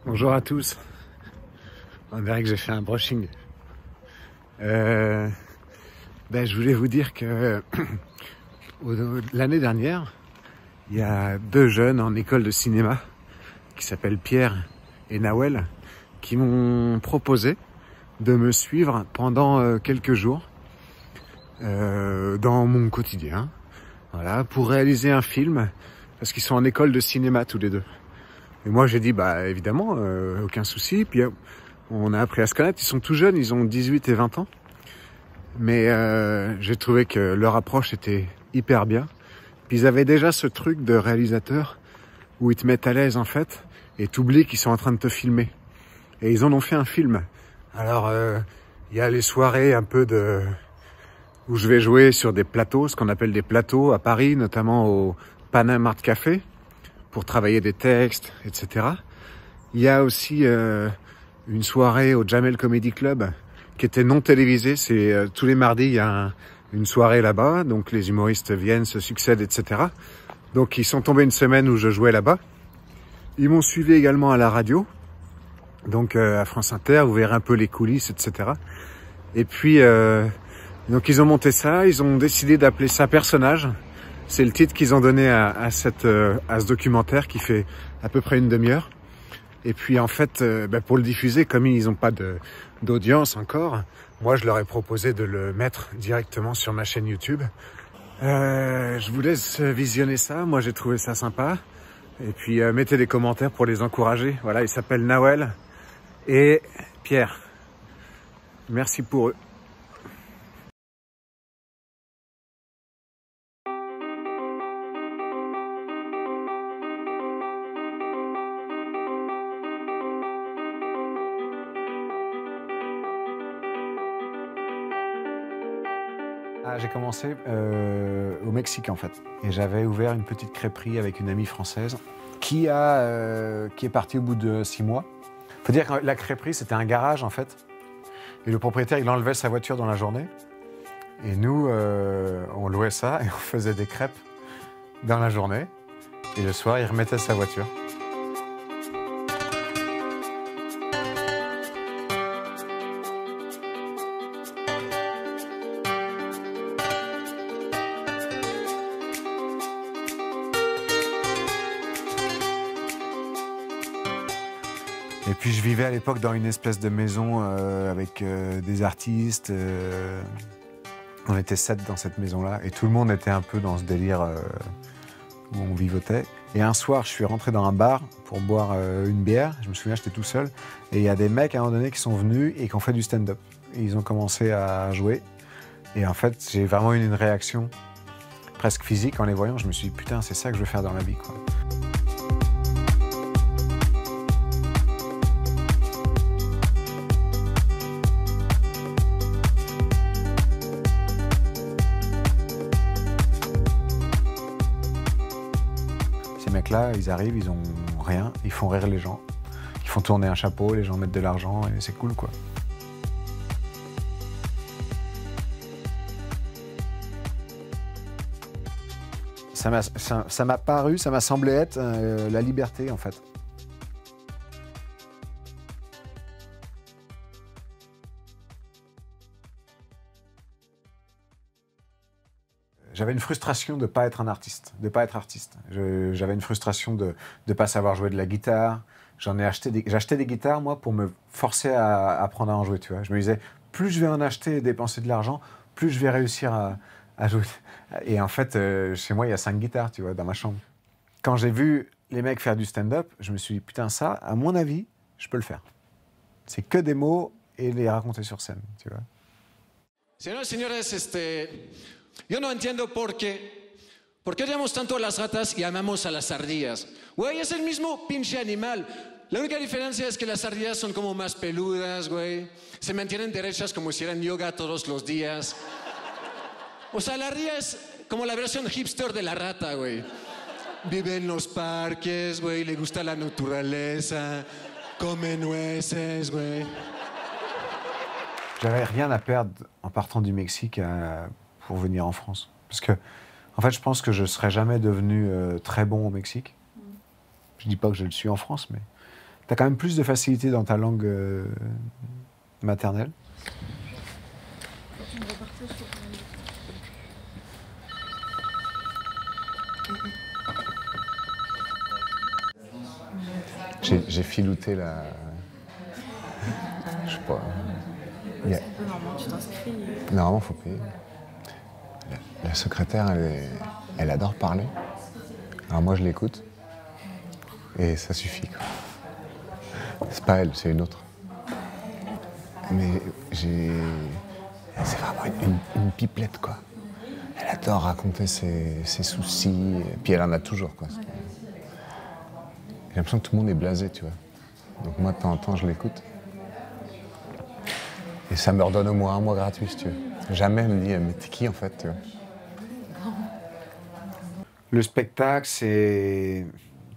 Bonjour à tous. On dirait que j'ai fait un brushing. Je voulais vous dire que l'année dernière, il y a deux jeunes en école de cinéma qui s'appellent Pierre et Nawel qui m'ont proposé de me suivre pendant quelques jours dans mon quotidien, voilà, pour réaliser un film, parce qu'ils sont en école de cinéma tous les deux. Et moi j'ai dit bah évidemment, aucun souci. Puis on a appris à se connaître, ils sont tout jeunes, ils ont 18 et 20 ans. Mais j'ai trouvé que leur approche était hyper bien. Puis ils avaient déjà ce truc de réalisateur où ils te mettent à l'aise en fait et t'oublies qu'ils sont en train de te filmer. Et ils en ont fait un film. Alors il y a les soirées un peu où je vais jouer sur des plateaux, ce qu'on appelle des plateaux à Paris, notamment au Paname Art Café, pour travailler des textes, etc. Il y a aussi une soirée au Jamel Comedy Club qui était non télévisée. C'est tous les mardis, il y a une soirée là-bas, donc les humoristes viennent, se succèdent, etc. Donc ils sont tombés une semaine où je jouais là-bas. Ils m'ont suivi également à la radio, donc à France Inter, vous verrez un peu les coulisses, etc. Et puis, donc ils ont monté ça, ils ont décidé d'appeler ça Personnage. C'est le titre qu'ils ont donné à ce documentaire qui fait à peu près une demi-heure. Et puis en fait, pour le diffuser, comme ils n'ont pas d'audience encore, moi je leur ai proposé de le mettre directement sur ma chaîne YouTube. Je vous laisse visionner ça, moi j'ai trouvé ça sympa. Et puis mettez des commentaires pour les encourager. Voilà, ils s'appellent Nawel et Pierre. Merci pour eux. J'ai commencé au Mexique en fait, et j'avais ouvert une petite crêperie avec une amie française qui est partie au bout de 6 mois. Faut dire que la crêperie c'était un garage en fait, et le propriétaire il enlevait sa voiture dans la journée, et nous on louait ça et on faisait des crêpes dans la journée, et le soir il remettait sa voiture. Et puis je vivais à l'époque dans une espèce de maison avec des artistes. On était 7 dans cette maison-là et tout le monde était un peu dans ce délire où on vivotait. Et un soir, je suis rentré dans un bar pour boire une bière. Je me souviens, j'étais tout seul. Et il y a des mecs à un moment donné qui sont venus et qui ont fait du stand-up. Et ils ont commencé à jouer. Et en fait, j'ai vraiment eu une réaction presque physique en les voyant. Je me suis dit, putain, c'est ça que je veux faire dans la vie, quoi. Ces mecs-là, ils arrivent, ils ont rien, ils font rire les gens. Ils font tourner un chapeau, les gens mettent de l'argent et c'est cool, quoi. Ça m'a paru, ça m'a semblé être la liberté, en fait. J'avais une frustration de ne pas être un artiste, de ne pas être artiste. J'avais une frustration de ne pas savoir jouer de la guitare. J'achetais des guitares, moi, pour me forcer à apprendre à en jouer, tu vois. Je me disais, plus je vais en acheter et dépenser de l'argent, plus je vais réussir à jouer. Et en fait, chez moi, il y a 5 guitares, tu vois, dans ma chambre. Quand j'ai vu les mecs faire du stand-up, je me suis dit, putain, ça, à mon avis, je peux le faire. C'est que des mots et les raconter sur scène, tu vois. Señoras y señores, yo no entiendo por qué odiamos tanto a las ratas y amamos a las ardillas. Güey, es el mismo pinche animal. La única diferencia es que las ardillas son como más peludas, güey. Se mantienen derechas como si hicieran yoga todos los días. O sea, la ardilla es como la versión hipster de la rata, güey. Vive en los parques, güey, le gusta la naturaleza, come nueces, güey. J'avais rien à perdre en partant du Mexique pour venir en France. Parce que, en fait, je pense que je ne serais jamais devenu très bon au Mexique. Je dis pas que je le suis en France, mais T'as quand même plus de facilité dans ta langue maternelle. J'ai filouté la... Je sais pas. Normalement, tu t'inscris. Normalement, il faut payer. La secrétaire, elle adore parler. Alors moi, je l'écoute. Et ça suffit, quoi. C'est pas elle, c'est une autre. Mais c'est vraiment une pipelette, quoi. Elle adore raconter ses soucis. Et puis elle en a toujours, quoi. J'ai l'impression que tout le monde est blasé, tu vois. Donc moi, de temps en temps, je l'écoute. Et ça me redonne au moins un mois gratuit, si tu veux. Jamais elle me dit, mais t'es qui, en fait, tu vois. Le spectacle, c'est...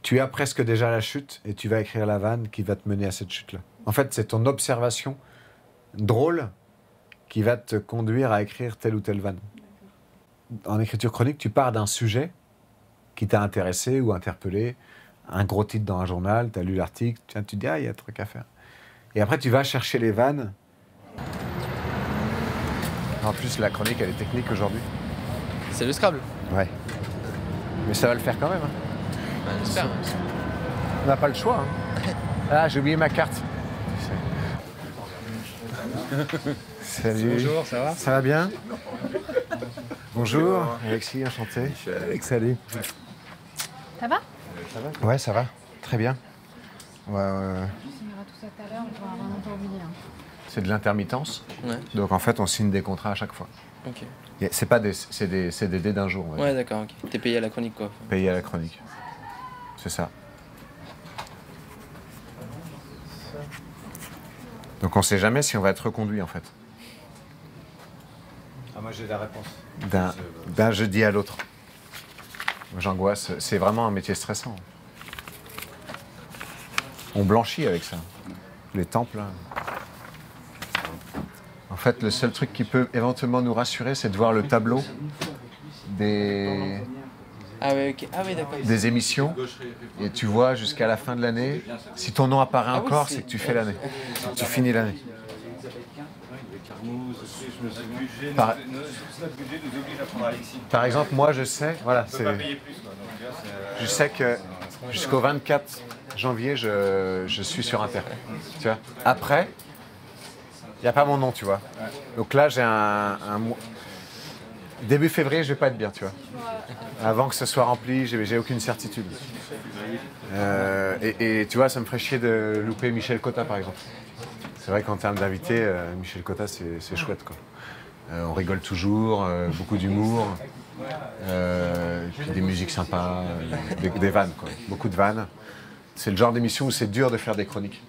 Tu as presque déjà la chute et tu vas écrire la vanne qui va te mener à cette chute-là. En fait, c'est ton observation drôle qui va te conduire à écrire telle ou telle vanne. En écriture chronique, tu pars d'un sujet qui t'a intéressé ou interpellé, un gros titre dans un journal, tu as lu l'article, tu te dis, ah, il y a un truc à faire. Et après, tu vas chercher les vannes. En plus, la chronique, elle est technique aujourd'hui. C'est le Scrabble. Ouais. Mais ça va le faire quand même. Hein. Ben, j'espère. On n'a pas le choix. Hein. Ah, j'ai oublié ma carte. Salut. Bonjour, ça va? Ça va bien? Bonjour, Alexis, enchanté. Alex, salut. Ça va? Ouais, ça va. Très bien. Ouais, On signera tout ça tout à l'heure, on pourra vraiment pas oublier. Hein. C'est de l'intermittence. Ouais. Donc en fait, on signe des contrats à chaque fois. Ok. C'est pas des CDD d'un jour. Ouais, d'accord, ok. T'es payé à la chronique, quoi. Payé à la chronique. C'est ça. Donc on sait jamais si on va être reconduit en fait. Ah, moi j'ai la réponse. D'un jeudi à l'autre. J'angoisse. C'est vraiment un métier stressant. On blanchit avec ça. Les temples. Là. En fait, le seul truc qui peut éventuellement nous rassurer, c'est de voir le tableau des d'accord. des émissions. Et tu vois jusqu'à la fin de l'année, si ton nom apparaît Ah oui, encore, c'est- c'est que tu fais l'année. Tu finis l'année. Par exemple, moi, je sais, voilà, je sais que jusqu'au 24 janvier, je suis sur Inter. Tu vois. Après, il n'y a pas mon nom, tu vois. Donc là, j'ai un mois. Début février, je vais pas être bien, tu vois. Avant que ce soit rempli, j'ai aucune certitude. Et tu vois, ça me ferait chier de louper Michel Cotta, par exemple. C'est vrai qu'en termes d'invités, Michel Cotta, c'est chouette, quoi. On rigole toujours, beaucoup d'humour, puis des musiques sympas, des vannes, quoi. Beaucoup de vannes. C'est le genre d'émission où c'est dur de faire des chroniques.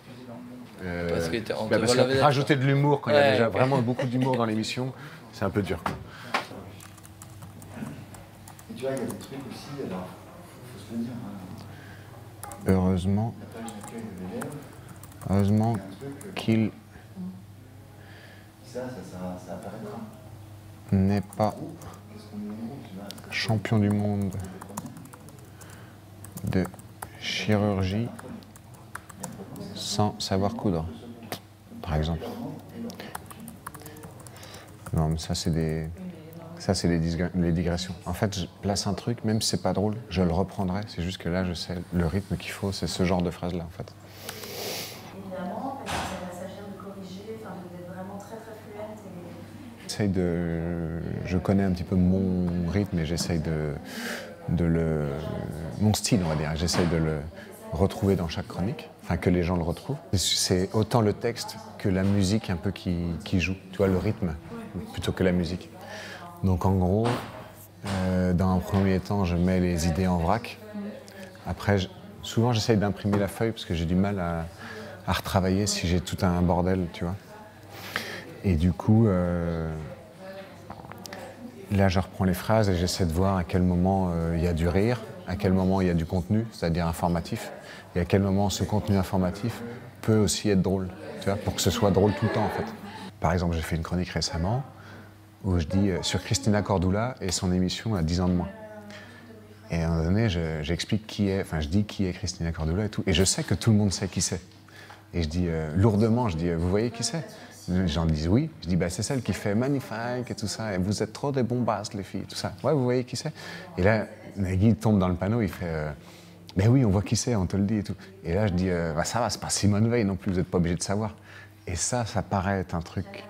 Parce que Parce que rajouter de l'humour quand il y a déjà vraiment beaucoup d'humour dans l'émission, c'est un peu dur, quoi. Et tu vois, il y a des trucs aussi, alors, faut se le dire. Hein. Heureusement, La page d'accueil de l'élève, heureusement il y a un truc, qu'il ça apparaîtra. n'est pas Qu'est-ce qu'on est en gros, tu vois? champion du monde de chirurgie sans savoir coudre, par exemple. Non, mais ça, c'est les digressions. En fait, je place un truc, même si c'est pas drôle, je le reprendrai. C'est juste que là, je sais le rythme qu'il faut, c'est ce genre de phrase-là, en fait. Évidemment, parce que ça va s'agir de corriger, enfin, d'être vraiment très très fluente. Je connais un petit peu mon rythme et j'essaye mon style, on va dire. J'essaye de le retrouver dans chaque chronique, enfin que les gens le retrouvent. C'est autant le texte que la musique un peu qui joue, tu vois, le rythme, plutôt que la musique. Donc en gros, dans un premier temps, je mets les idées en vrac. Après, souvent j'essaye d'imprimer la feuille parce que j'ai du mal à retravailler si j'ai tout un bordel, tu vois. Et du coup, là, je reprends les phrases et j'essaie de voir à quel moment il y a du rire, à quel moment il y a du contenu, c'est-à-dire informatif, et à quel moment ce contenu informatif peut aussi être drôle, tu vois, pour que ce soit drôle tout le temps, en fait. Par exemple, j'ai fait une chronique récemment où je dis sur Christina Cordula et son émission à 10 ans de moins. Et à un moment donné, j'explique qui est, enfin je dis qui est Christina Cordula et tout. Et je sais que tout le monde sait qui c'est. Et je dis lourdement, je dis, vous voyez qui c'est? Les gens disent oui. Je dis, bah, c'est celle qui fait magnifique et tout ça. Et vous êtes trop des bombasses, les filles, tout ça. Ouais, vous voyez qui c'est? Et là, Nagui tombe dans le panneau, il fait, ben oui, on voit qui c'est, on te le dit et tout. Et là, je dis, bah, ça va, c'est pas Simone Veil non plus, vous n'êtes pas obligé de savoir. Et ça paraît être un truc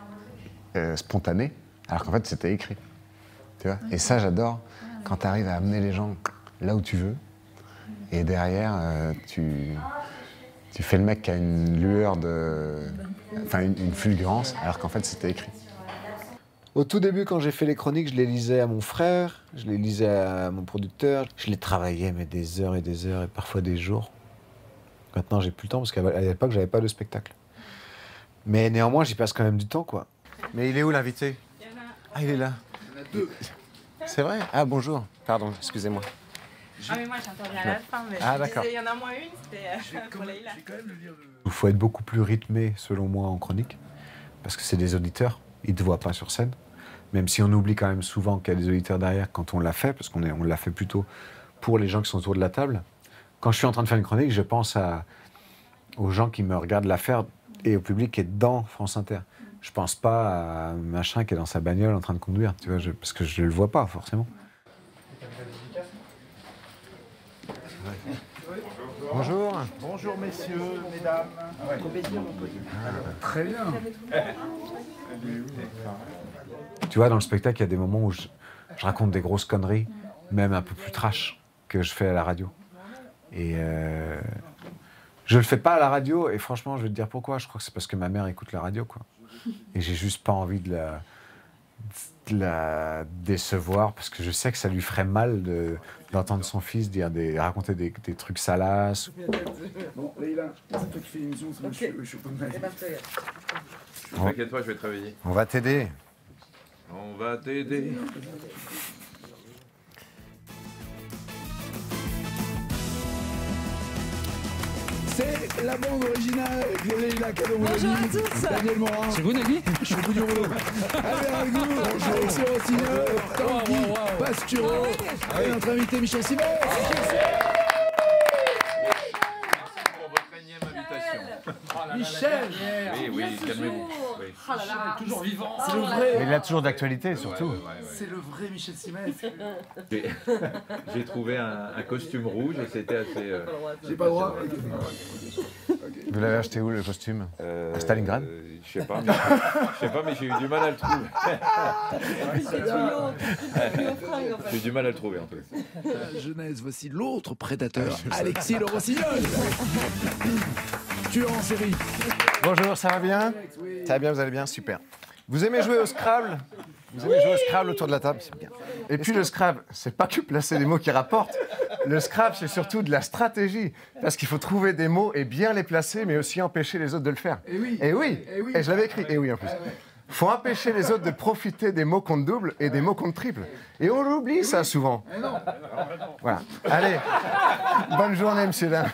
spontané, alors qu'en fait, c'était écrit. Tu vois? Et ça, j'adore quand tu arrives à amener les gens là où tu veux. Et derrière, tu fais le mec qui a une lueur enfin, une fulgurance, alors qu'en fait, c'était écrit. Au tout début, quand j'ai fait les chroniques, je les lisais à mon frère, je les lisais à mon producteur. Je les travaillais, mais des heures et parfois des jours. Maintenant, j'ai plus le temps, parce qu'à l'époque, j'avais pas de spectacle. Mais néanmoins, j'y passe quand même du temps, quoi. Mais il est où, l'invité? Ah, il est là. Il y en a 2. C'est vrai? Ah, bonjour. Pardon, excusez-moi. Ah mais moi j'entendais à la fin, mais Ah, je d'accord. disais, il y en a moins une, c'était pour Leïla. Il faut être beaucoup plus rythmé, selon moi, en chronique, parce que c'est des auditeurs, ils ne te voient pas sur scène, même si on oublie quand même souvent qu'il y a des auditeurs derrière quand on l'a fait, parce qu'on l'a fait plutôt pour les gens qui sont autour de la table. Quand je suis en train de faire une chronique, je pense aux gens qui me regardent la faire et au public qui est dans France Inter. Je pense pas à machin qui est dans sa bagnole en train de conduire, tu vois, parce que je le vois pas, forcément. Bonjour. Bonjour messieurs, mesdames. Très bien. Tu vois, dans le spectacle, il y a des moments où je raconte des grosses conneries, même un peu plus trash que je fais à la radio. Et je le fais pas à la radio, et franchement, je vais te dire pourquoi. Je crois que c'est parce que ma mère écoute la radio, quoi. Et j'ai juste pas envie de la décevoir, parce que je sais que ça lui ferait mal d'entendre son fils raconter des trucs salaces. Bon, Leïla, c'est toi qui fais l'émission, c'est moi je suis au pot de ma vie. T'inquiète pas, je vais te réveiller. On va t'aider. On va t'aider. C'est la bande originale de Leïla Cadoroni. Bonjour à tous. Daniel Morin. C'est vous Nagui? Je suis au bout du rouleau. Allez, avec nous, Alexis Rossignol, Tanguy Pastureau et notre invité Michel Simon. Michel. Oui, calmez-vous. Oui. Oh là là. Toujours vivant. C'est le vrai. Il a toujours d'actualité, surtout. C'est le vrai Michel Simon. J'ai trouvé un costume rouge et c'était assez... J'ai pas le droit. Vous l'avez acheté où, le costume? À Stalingrad? Je sais pas, mais j'ai eu du mal à le trouver. J'ai eu du mal à le trouver, en fait. Jeunesse, voici l'autre prédateur, Alexis Le Rossignol. Tueur en série. Bonjour, ça va bien? Ça va bien, vous allez bien? Super. Vous aimez jouer au Scrabble? Vous aimez jouer au Scrabble autour de la table? C'est bien. Et puis le Scrabble, c'est pas que placer des mots qui rapportent. Le Scrabble, c'est surtout de la stratégie. Parce qu'il faut trouver des mots et bien les placer, mais aussi empêcher les autres de le faire. Et oui. Et oui. Et je l'avais écrit. Et oui, en plus. Faut empêcher les autres de profiter des mots compte double et des mots compte triple. Et on l'oublie, ça, souvent. Voilà. Allez. Bonne journée, monsieur Dain.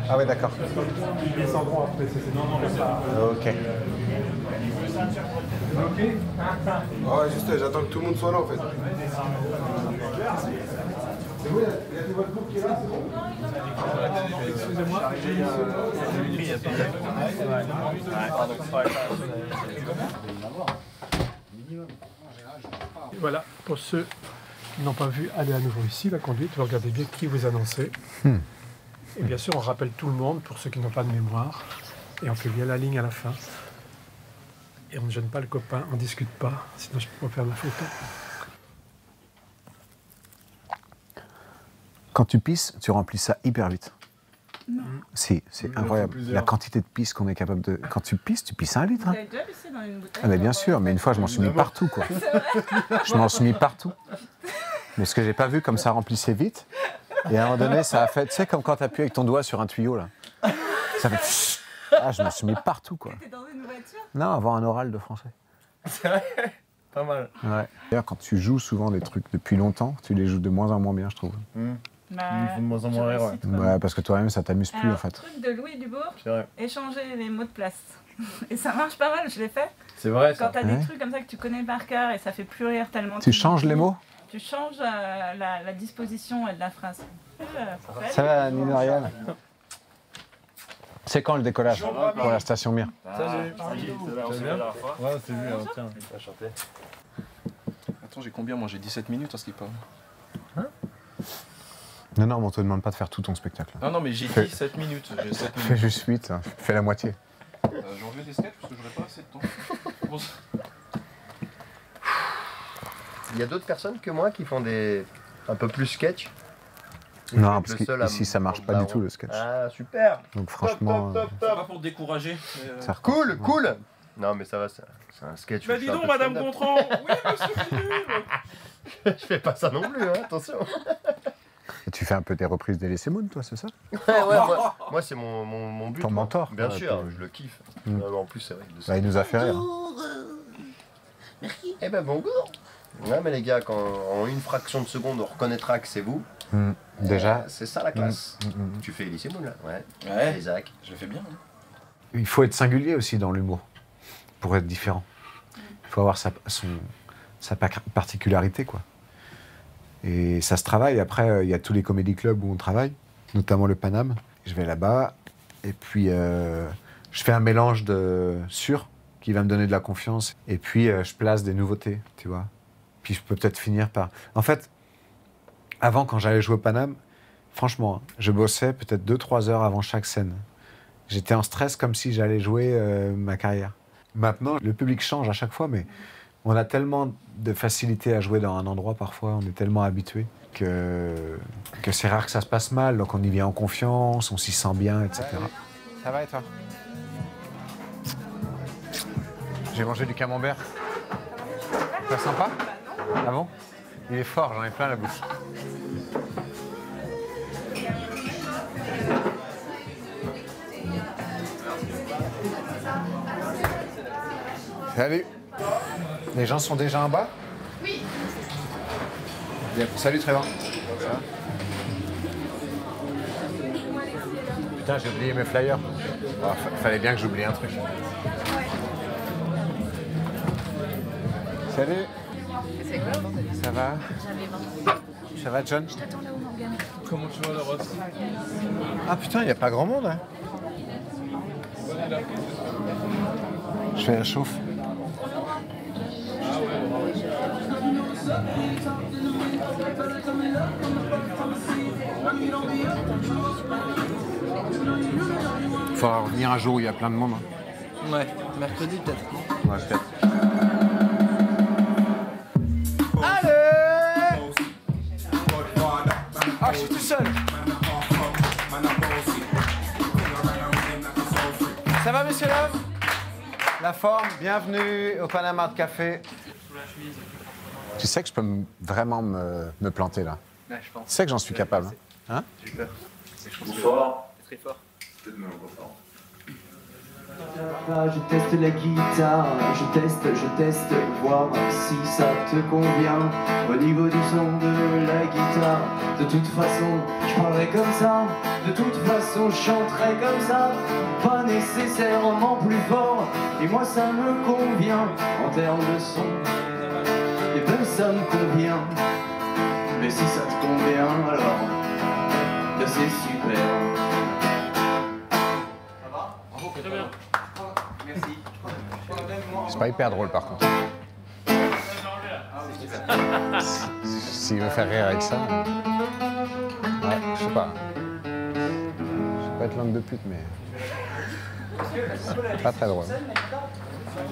Ah ouais, d'accord. Ils descendront après, c'est non, mais ça. Ok. Ouais, juste, j'attends que tout le monde soit là en fait. C'est vous, il y a tout votre groupe qui est là, c'est bon? Excusez-moi, voilà, pour ceux qui n'ont pas vu, allez à nouveau ici, la conduite, vous regardez bien qui vous annoncez. Et bien sûr, on rappelle tout le monde, pour ceux qui n'ont pas de mémoire, et on fait bien la ligne à la fin. Et on ne gêne pas le copain, on ne discute pas, sinon je peux pas faire ma photo. Quand tu pisses, tu remplis ça hyper vite. Non. Si, c'est incroyable. La quantité de pisse qu'on est capable de... Quand tu pisses 1 litre. Hein. Vous avez déjà pissé dans une bouteille? Ah mais bien sûr, mais une fois, je m'en suis mis partout, quoi. Je m'en suis mis partout. Mais ce que j'ai pas vu, comme ça remplissait vite, et à un moment donné, ça a fait... Tu sais, comme quand tu appuies avec ton doigt sur un tuyau, là. Ça fait... Ah, je m'en suis mis partout, quoi. T'es dans une voiture? Non, avoir un oral de français. C'est vrai? Pas mal. Ouais. D'ailleurs, quand tu joues souvent des trucs depuis longtemps, tu les joues de moins en moins bien, je trouve. Bah, Ils font de moins en moins rire, ouais. Ouais, parce que toi-même, ça t'amuse plus, alors, en fait. truc de Louis Dubourg, C'est vrai. échanger les mots de place. Et ça marche pas mal, je l'ai fait. C'est vrai, Quand ça. t'as Ouais. des trucs comme ça que tu connais par cœur et ça fait plus rire tellement. Tu changes les mots? Tu changes la disposition de la phrase. Ça va, Nina Ariel? C'est quand le décollage pour la station Mir? Salut. Ça va bien? Ouais, c'est lui, alors, tiens. Attends, j'ai combien? Moi, j'ai 17 minutes en ce qui parle. Non, non, mais on te demande pas de faire tout ton spectacle. Non, non, mais j'ai 17 minutes. J'ai 7 Fais minutes. juste 8, hein. Fais la moitié. J'en veux des sketchs parce que j'aurais pas assez de temps. Bon, Il y a d'autres personnes que moi qui font des un peu plus sketch. Non, parce qu'ici, ça marche pas du tout, le sketch. Ah, super. Donc franchement, c'est pas pour te décourager. ça recommence. Cool, cool. Non, mais ça va, c'est un sketch. Bah où je dis fais un donc, peu de Madame stand-up. Gontran. Oui, monsieur Minul. Je fais pas ça non plus, hein, attention. Et tu fais un peu tes reprises d'Elie Moon, toi, c'est ça? Ouais, moi c'est mon but. Ton quoi. mentor. Bien Ouais, sûr, puis- je le kiffe. Mm. En plus, c'est vrai. Bah, il nous a fait rire. Merci. Eh ben, bonjour. Ouais, mais les gars, quand en une fraction de seconde, on reconnaîtra que c'est vous. Déjà. C'est ça la classe. Tu fais Elise Moon, là? Ouais. Ouais. Isaac. Je le fais bien. Hein. Il faut être singulier aussi dans l'humour, pour être différent. Il faut avoir sa particularité, quoi. Et ça se travaille. Après, il y a tous les comédie clubs où on travaille, notamment le Paname. Je vais là-bas, et puis je fais un mélange de sûr, qui va me donner de la confiance, et puis je place des nouveautés, tu vois. Puis je peux peut-être finir par... En fait, avant, quand j'allais jouer au Paname, franchement, je bossais peut-être 2-3 heures avant chaque scène. J'étais en stress comme si j'allais jouer ma carrière. Maintenant, le public change à chaque fois, mais on a tellement de facilité à jouer dans un endroit parfois, on est tellement habitué que c'est rare que ça se passe mal. Donc on y vient en confiance, on s'y sent bien, etc. Ça va et toi? J'ai mangé du camembert. Pas sympa? Ah bon? Il est fort, j'en ai plein la bouche. Salut. Les gens sont déjà en bas? Oui. Bien. Salut Trévin. Ça va? Putain, j'ai oublié mes flyers. Oh, fallait bien que j'oublie un truc. Salut. C'est quoi? Ça va? J'avais 20. Ça va, John? Je t'attends là-haut, Morgane. Comment tu vas, la Rose? Ah putain, il n'y a pas grand monde, hein? Je fais la chauffe. Il faudra revenir un jour où il y a plein de monde. Hein. Ouais, mercredi peut-être. Ouais, peut-être. Ah, je suis tout seul. Ça va, messieurs, dames? La forme, bienvenue au Panama de Café. Tu sais que je peux vraiment me planter là. Ouais, je pense. Tu sais que j'en suis capable. Hein? J'ai peur. Bonsoir. Très fort. Je teste la guitare, je teste, voir si ça te convient. Au niveau du son de la guitare, de toute façon, je parlerai comme ça. De toute façon, je chanterai comme ça. Pas nécessairement plus fort, et moi ça me convient. En termes de son, et même ça me convient. Mais si ça te convient, alors, c'est super. Très bien. Merci. C'est pas hyper drôle par contre. S'il veut faire rire avec ça. Ouais, je sais pas. Je vais pas être langue de pute, mais. Pas très drôle.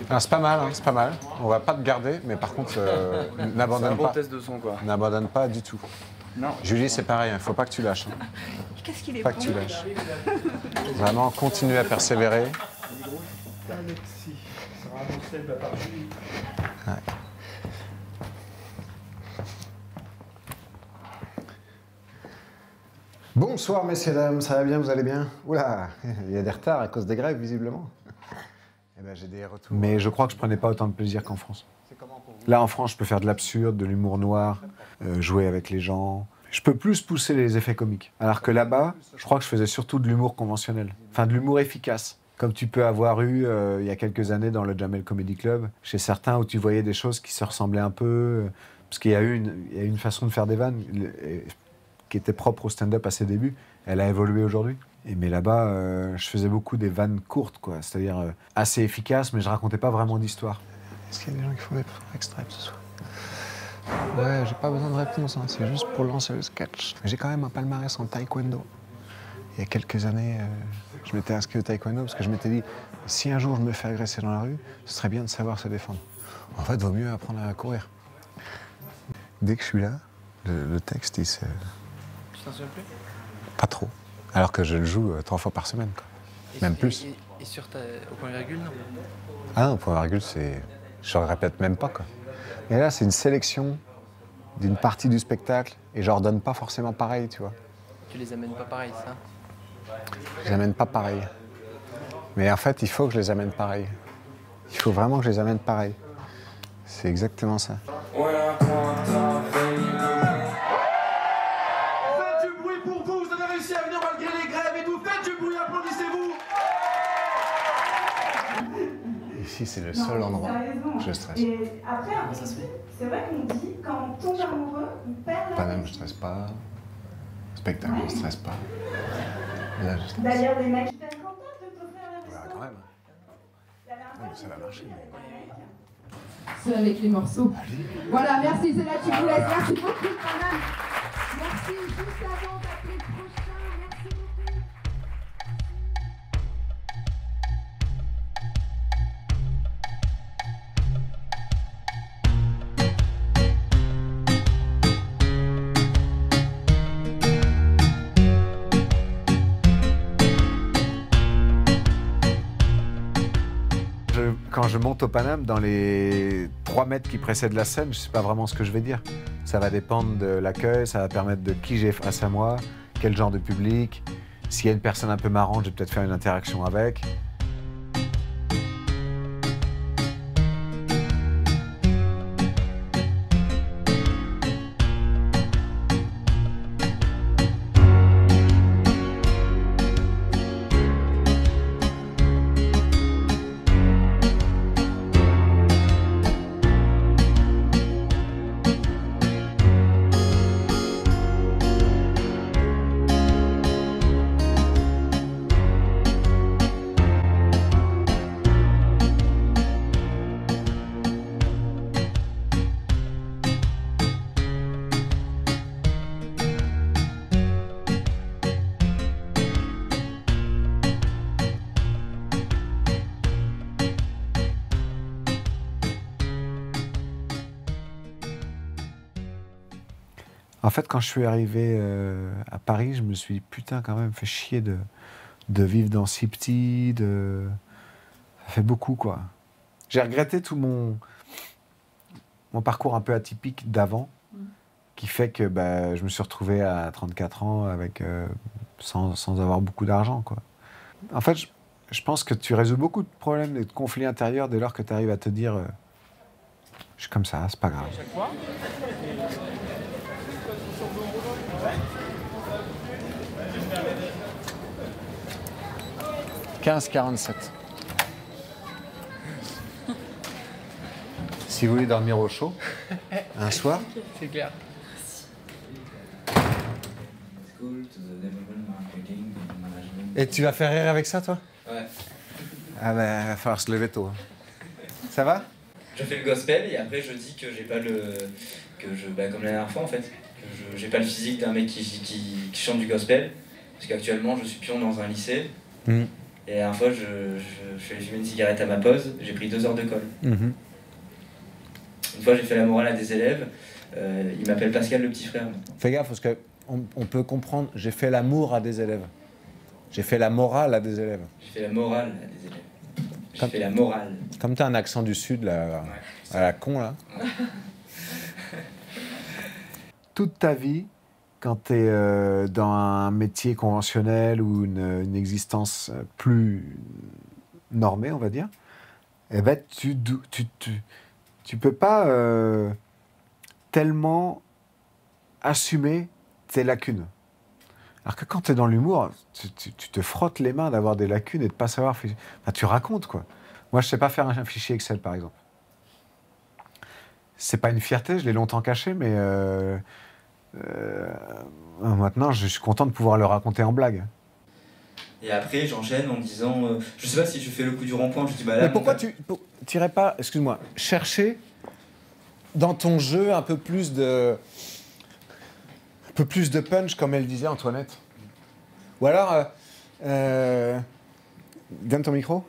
Ah, c'est pas mal, hein, c'est pas mal. On va pas te garder, mais par contre, n'abandonne C'est un bon pas. test de son, quoi. N'abandonne pas du tout. Non. Julie, c'est pareil, il faut pas que tu lâches. Hein. Qu'est-ce qu'il est Pas bon. que tu lâches. Vraiment, continue à persévérer. Alexis sera annoncé par Julie. Ouais. Bonsoir messieurs dames, ça va bien, vous allez bien? Oula, il y a des retards à cause des grèves visiblement. Eh ben, j'ai des retours. Mais je crois que je prenais pas autant de plaisir qu'en France. Là en France, je peux faire de l'absurde, de l'humour noir, jouer avec les gens. Je peux plus pousser les effets comiques. Alors que là-bas, je crois que je faisais surtout de l'humour conventionnel. Enfin, de l'humour efficace. Comme tu peux avoir eu il y a quelques années dans le Jamel Comedy Club, chez certains où tu voyais des choses qui se ressemblaient un peu. Parce qu'il y a eu une façon de faire des vannes qui était propre au stand-up à ses débuts. Elle a évolué aujourd'hui. Mais là-bas, je faisais beaucoup des vannes courtes, quoi. C'est-à-dire assez efficaces, mais je racontais pas vraiment d'histoire. Est-ce qu'il y a des gens qui font des extraits ce soir? Ouais, j'ai pas besoin de réponse, hein. C'est juste pour lancer le sketch. J'ai quand même un palmarès en taekwondo. Il y a quelques années, je m'étais inscrit au taekwondo parce que je m'étais dit, si un jour je me fais agresser dans la rue, ce serait bien de savoir se défendre. En fait, vaut mieux apprendre à courir. Dès que je suis là, le texte, il se... Tu t'en souviens plus? Pas trop. Alors que je le joue 3 fois par semaine, quoi. Même plus. Et sur au point virgule, non? Ah non, au point virgule, c'est... Je le répète même pas, quoi. Et là, c'est une sélection d'une partie du spectacle et je leur donne pas forcément pareil, tu vois. Tu les amènes pas pareil, ça? Je les amène pas pareil. Mais en fait, il faut que je les amène pareil. Il faut vraiment que je les amène pareil. C'est exactement ça. Faites du bruit pour vous, vous avez réussi à venir malgré les grèves et tout. Faites du bruit, applaudissez-vous. Ici, c'est le seul endroit où je stresse. Et après, c'est vrai qu'on dit, quand on tombe amoureux, on perd la... Pas même, je stresse pas. Spectacle, je stresse pas. Là, je stresse. D'ailleurs, des mecs qui prennent contact de t'offrir un Ouais, quand même. Non, mais ça va marcher. C'est avec les morceaux. Voilà, merci, c'est là que tu vous laisses. Merci beaucoup, madame. Merci, juste avant d'appeler le prochain. Merci beaucoup. Quand je monte au Paname, dans les 3 mètres qui précèdent la scène, je sais pas vraiment ce que je vais dire. Ça va dépendre de l'accueil, ça va permettre de qui j'ai face à moi, quel genre de public. S'il y a une personne un peu marrante, je vais peut-être faire une interaction avec. En fait, quand je suis arrivé à Paris, je me suis dit, putain, quand même, fait chier de vivre dans si petit, ça fait beaucoup, quoi. J'ai regretté tout mon parcours un peu atypique d'avant, qui fait que je me suis retrouvé à 34 ans avec, sans avoir beaucoup d'argent, quoi. En fait, je pense que tu résous beaucoup de problèmes et de conflits intérieurs dès lors que tu arrives à te dire, je suis comme ça, c'est pas grave. 15,47. Si vous voulez dormir au chaud, un soir. C'est clair. Et tu vas faire rire avec ça, toi? Ouais. Ah ben, il va falloir se lever tôt. Ça va? Je fais le gospel et après je dis que j'ai pas le... comme la dernière fois en fait, que j'ai pas le physique d'un mec qui chante du gospel. Parce qu'actuellement je suis pion dans un lycée. Et la dernière fois je fais fumer une cigarette à ma pause, j'ai pris 2 heures de colle. Une fois j'ai fait la morale à des élèves, il m'appelle Pascal le petit frère. Fais gaffe parce qu'on peut comprendre, j'ai fait l'amour à des élèves. J'ai fait la morale à des élèves. J'ai fait la morale à des élèves. J'ai fait la morale. Comme t'as un accent du sud, là, à la con, là. Ouais. Toute ta vie, quand t'es dans un métier conventionnel ou une existence plus normée, on va dire, eh ben, tu peux pas tellement assumer tes lacunes. Alors que quand tu es dans l'humour, tu te frottes les mains d'avoir des lacunes et de pas savoir... Enfin, tu racontes, quoi. Moi, je sais pas faire un fichier Excel, par exemple. C'est pas une fierté, je l'ai longtemps caché, mais maintenant, je suis content de pouvoir le raconter en blague. Et après, j'enchaîne en disant, je sais pas si je fais le coup du rond-point, je dis bah là. Mais pourquoi tu n'irais pas, excuse-moi, chercher dans ton jeu un peu plus de punch, comme elle disait Antoinette. Ou alors, donne ton micro.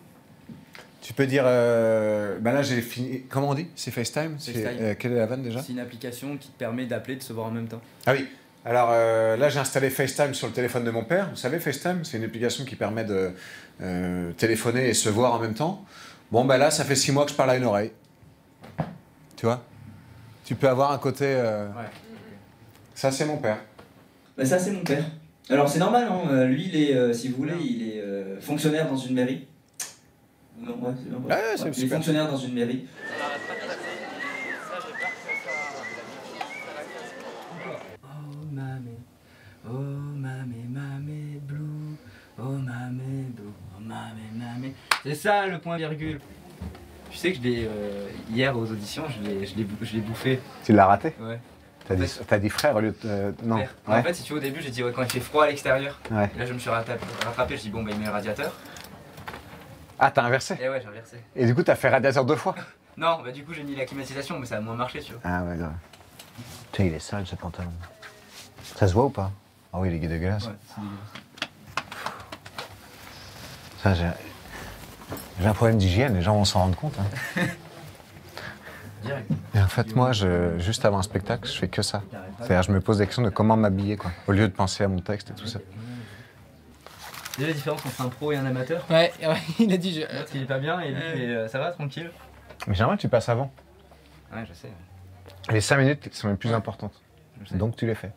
Tu peux dire, bah là j'ai fini. Comment on dit? C'est FaceTime. Quelle est la vanne déjà? C'est une application qui te permet d'appeler, de se voir en même temps. Ah oui. Alors là, j'ai installé FaceTime sur le téléphone de mon père. Vous savez, FaceTime, c'est une application qui permet de téléphoner et se voir en même temps. Bon, ben là, ça fait 6 mois que je parle à une oreille. Tu vois? Tu peux avoir un côté... Ouais. Ça, c'est mon père. Bah, ça, c'est mon père. Alors, c'est normal, hein. Lui, il est, si vous voulez, il est fonctionnaire dans une mairie. Non, ouais, c'est bien. Ouais, il est fonctionnaire dans une mairie. Oh mamé blue, oh mamé blue, oh mamé. C'est ça le point virgule. Tu sais que je l'ai hier aux auditions, je l'ai bouffé. Tu l'as raté? Ouais. T'as dit frère au lieu de... non. Ouais. En fait, si tu veux, au début, j'ai dit ouais, quand il fait froid à l'extérieur. Ouais. Là, je me suis rattrapé, je dis bon, bah il met le radiateur. Ah, t'as inversé? Et ouais, j'ai inversé. Et du coup, t'as fait radiateur 2 fois? Non, bah du coup, j'ai mis la climatisation, mais ça a moins marché, tu vois. Ah ouais, grave. Tu sais, il est sale ce pantalon. Ça se voit ou pas? Ah oui, il est dégueulasse. Ouais, c'est Ça, dégueulasse. j'ai un problème d'hygiène, les gens vont s'en rendre compte. Hein. Direct. Et en fait, moi, juste avant un spectacle, je fais que ça. C'est-à-dire, je me pose des questions de comment m'habiller, quoi, au lieu de penser à mon texte et tout ça. Tu sais la différence entre un pro et un amateur? Ouais, il a dit... L'autre, il est pas bien et lui, ça va, tranquille. Mais généralement, tu passes avant. Ouais, je sais. Les 5 minutes sont les plus importantes. Donc, tu les fais.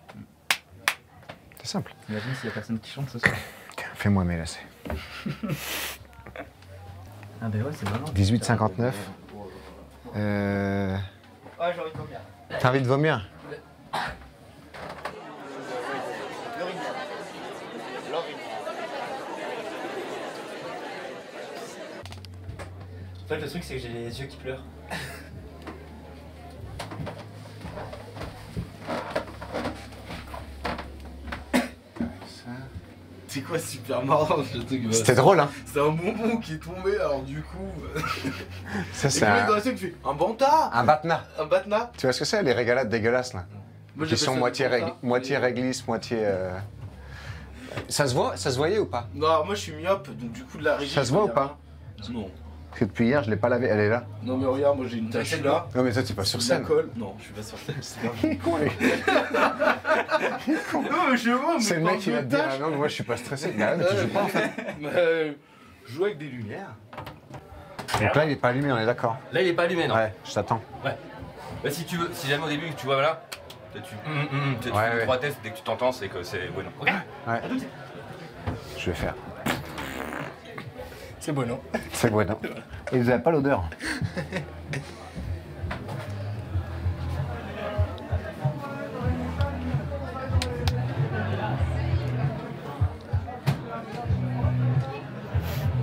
C'est simple. Imagine s'il y a personne qui chante ce soir. Tiens, fais-moi mes lacets. Ah ben ouais, c'est maintenant. 18,59. Ouais, j'ai envie de vomir. T'as envie de vomir? En fait, le truc, c'est que j'ai les yeux qui pleurent. C'est quoi super marrant ce truc? C'était drôle, hein? C'est un bonbon qui est tombé, alors du coup. Ça, c'est un... qui fait un banta. Un batna. Un batna. Tu vois ce que c'est, les régalades dégueulasses, là? Moi, qui sont moitié réglisse, moitié... Ça se voyait ou pas? Non, moi je suis myope, donc du coup de la régie. Ça se voit ou pas? Non. Parce que depuis hier, je l'ai pas lavé, elle est là. Non mais regarde, moi j'ai une tache là. Non mais toi, t'es pas sur scène. Non, je suis pas sur scène. Il est con, lui. Il est con. Non mais je vois, mais c'est le mec qui va te dire, ah non, mais moi je suis pas stressé. Bah ouais, mais tu joues pas en fait. Je joue avec des lumières. Donc là, il est pas allumé, on est d'accord? Là, il est pas allumé, non? Ouais, je t'attends. Ouais. Bah, si tu veux, si jamais au début, tu vois, voilà, tu ouais, fais 3 tests, dès que tu t'entends, c'est que c'est bueno. Ok? Ouais. Je vais faire. C'est bueno. C'est bueno. Et vous avez pas l'odeur.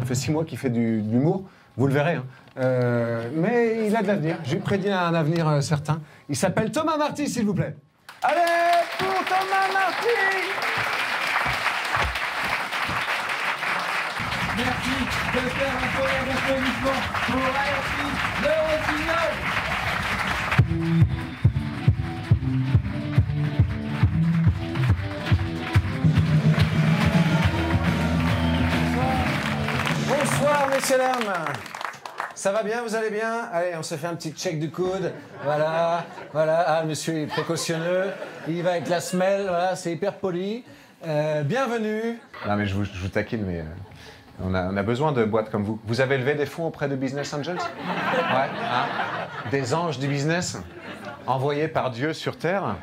Ça fait 6 mois qu'il fait de l'humour, vous le verrez. Hein. Mais il a de l'avenir. Je lui prédis un avenir certain. Il s'appelle Thomas Marty, s'il vous plaît. Allez, pour Thomas Marty! Merci de faire un premier applaudissement pour Alexis Le Rossignol. Bonsoir, messieurs, dames. Ça va bien, vous allez bien? Allez, on se fait un petit check du coude. Voilà, voilà. Ah, le monsieur est précautionneux. Il va avec la semelle, voilà, c'est hyper poli. Bienvenue. Non, mais je vous taquine, mais on a besoin de boîtes comme vous. Vous avez levé des fonds auprès de Business Angels? Ouais, hein? Des anges du business envoyés par Dieu sur Terre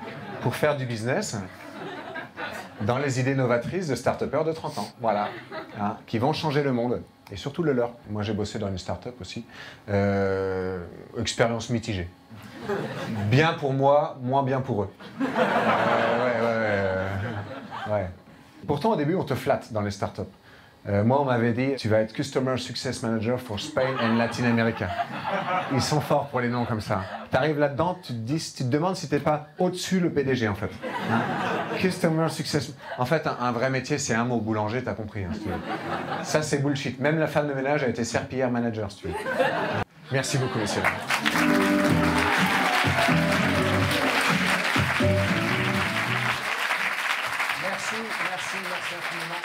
pour faire du business dans les idées novatrices de start-upers de 30 ans. Voilà, hein, qui vont changer le monde. Et surtout le leur. Moi, j'ai bossé dans une start-up aussi. Expérience mitigée. Bien pour moi, moins bien pour eux. Ouais. Pourtant, au début, on te flatte dans les startups. Moi, on m'avait dit, tu vas être Customer Success Manager for Spain and Latin America. Ils sont forts pour les noms comme ça. Tu arrives là-dedans, tu te demandes si t'es pas au-dessus le PDG, en fait. Hein? Customer Success... En fait, un vrai métier, c'est un mot, boulanger, t'as compris. Hein, si tu veux. Ça, c'est bullshit. Même la femme de ménage a été serpillière manager, si tu veux. Merci beaucoup, messieurs. Merci infiniment.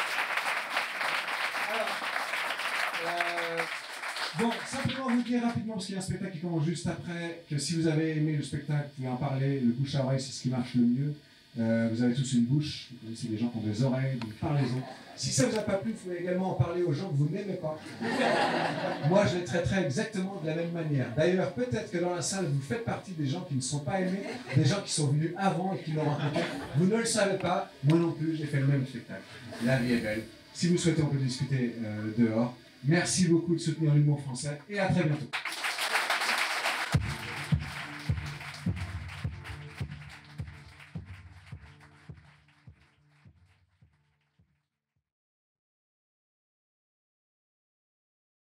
Bon, simplement vous dire rapidement, parce qu'il y a un spectacle qui commence juste après, que si vous avez aimé le spectacle, vous pouvez en parler, le bouche à oreille, c'est ce qui marche le mieux. Vous avez tous une bouche, vous connaissez des gens qui ont des oreilles, donc parlez-en. Si ça vous a pas plu, vous pouvez également en parler aux gens que vous n'aimez pas. Moi, je les traiterai exactement de la même manière. D'ailleurs, peut-être que dans la salle, vous faites partie des gens qui ne sont pas aimés, des gens qui sont venus avant et qui l'ont rencontré. Vous ne le savez pas, moi non plus, j'ai fait le même spectacle. La vie est belle. Si vous souhaitez, on peut discuter dehors. Merci beaucoup de soutenir l'humour français et à très bientôt.